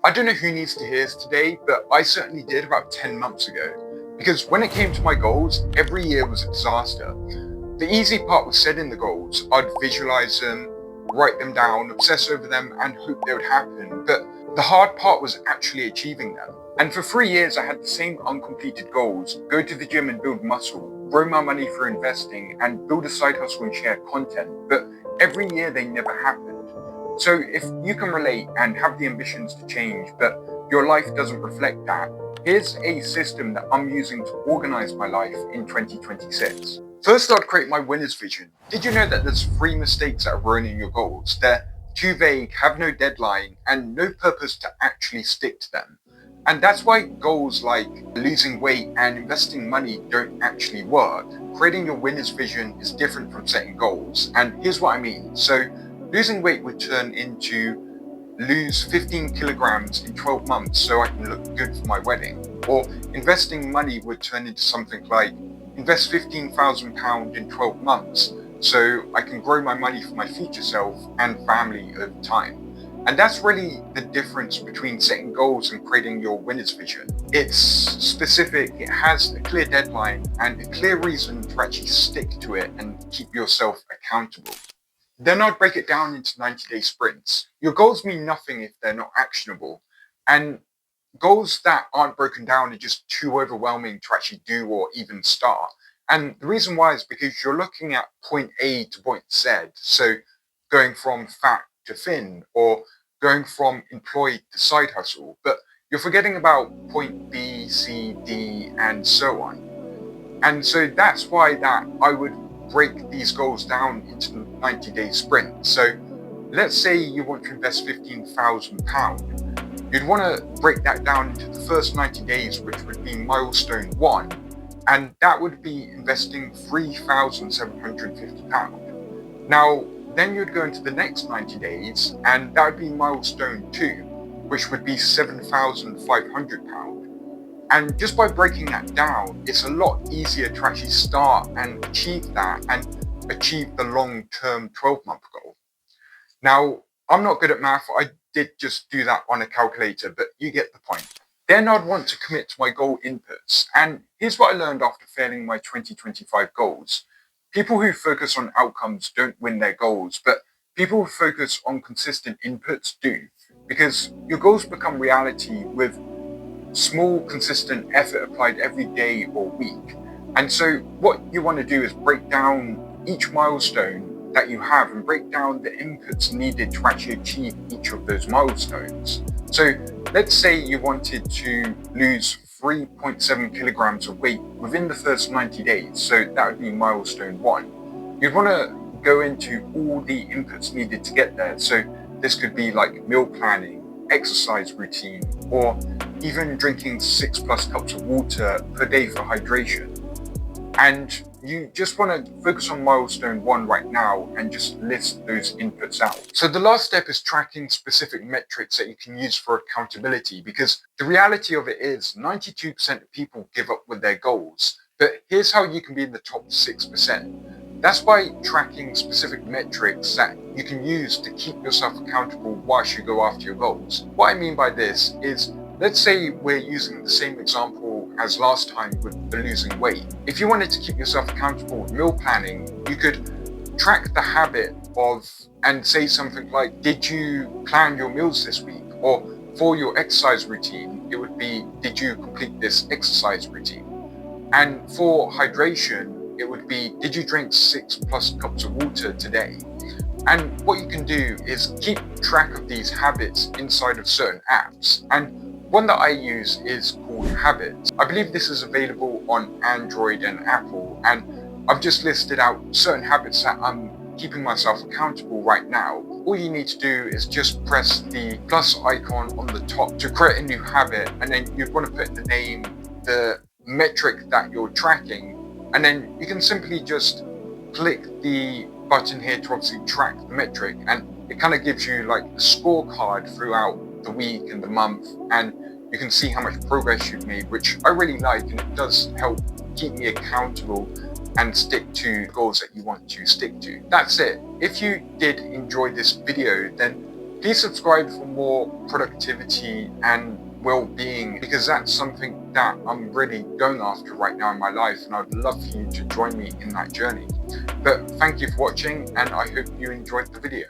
I don't know who needs to hear this today, but I certainly did about 10 months ago. Because when it came to my goals, every year was a disaster. The easy part was setting the goals. I'd visualize them, write them down, obsess over them, and hope they would happen. But the hard part was actually achieving them. And for 3 years, I had the same uncompleted goals: go to the gym and build muscle, grow my money through investing, and build a side hustle and share content. But every year, they never happened. So if you can relate and have the ambitions to change, but your life doesn't reflect that, here's a system that I'm using to organize my life in 2026. First, I'd create my winner's vision. Did you know that there's 3 mistakes that are ruining your goals? They're too vague, have no deadline, and no purpose to actually stick to them. And that's why goals like losing weight and investing money don't actually work. Creating your winner's vision is different from setting goals. And here's what I mean. So losing weight would turn into lose 15 kilograms in 12 months so I can look good for my wedding. Or investing money would turn into something like invest £15,000 in 12 months so I can grow my money for my future self and family over time. And that's really the difference between setting goals and creating your winner's vision. It's specific, it has a clear deadline and a clear reason to actually stick to it and keep yourself accountable. Then I'd break it down into 90-day sprints. Your goals mean nothing if they're not actionable. And goals that aren't broken down are just too overwhelming to actually do or even start. And the reason why is because you're looking at point A to point Z. So going from fat to thin, or going from employed to side hustle. But you're forgetting about point B, C, D, and so on. And so that's why that I would break these goals down into 90-day sprints. So let's say you want to invest £15,000. You'd want to break that down into the first 90 days, which would be milestone 1. And that would be investing £3,750. Now, then you'd go into the next 90 days, and that would be milestone 2, which would be £7,500. And just by breaking that down, it's a lot easier to actually start and achieve that and achieve the long-term 12-month goal. Now, I'm not good at math. I did just do that on a calculator, but you get the point. Then I'd want to commit to my goal inputs. And here's what I learned after failing my 2025 goals. People who focus on outcomes don't win their goals, but people who focus on consistent inputs do. Because your goals become reality with small, consistent effort applied every day or week. And so what you want to do is break down each milestone that you have and break down the inputs needed to actually achieve each of those milestones. So let's say you wanted to lose 3.7 kilograms of weight within the first 90 days. So that would be milestone 1. You'd want to go into all the inputs needed to get there. So this could be like meal planning, exercise routine, or even drinking 6+ cups of water per day for hydration. And you just want to focus on milestone 1 right now and just list those inputs out. So the last step is tracking specific metrics that you can use for accountability, because the reality of it is 92% of people give up with their goals. But here's how you can be in the top 6%. That's by tracking specific metrics that you can use to keep yourself accountable whilst you go after your goals. What I mean by this is, let's say we're using the same example as last time with the losing weight. If you wanted to keep yourself accountable with meal planning, you could track the habit of and say something like, did you plan your meals this week? Or for your exercise routine, it would be, did you complete this exercise routine? And for hydration, it would be, did you drink 6+ cups of water today? And what you can do is keep track of these habits inside of certain apps. And one that I use is called Habits. I believe this is available on Android and Apple. And I've just listed out certain habits that I'm keeping myself accountable right now. All you need to do is just press the plus icon on the top to create a new habit. And then you'd want to put the name, the metric that you're tracking, and then you can simply just click the button here to obviously track the metric, and it kind of gives you like a scorecard throughout the week and the month, and you can see how much progress you've made, which I really like, and it does help keep me accountable and stick to goals that you want to stick to. That's it. If you did enjoy this video, then Please subscribe for more productivity and well-being, because that's something that I'm really going after right now in my life, and I'd love for you to join me in that journey. But thank you for watching, and I hope you enjoyed the video.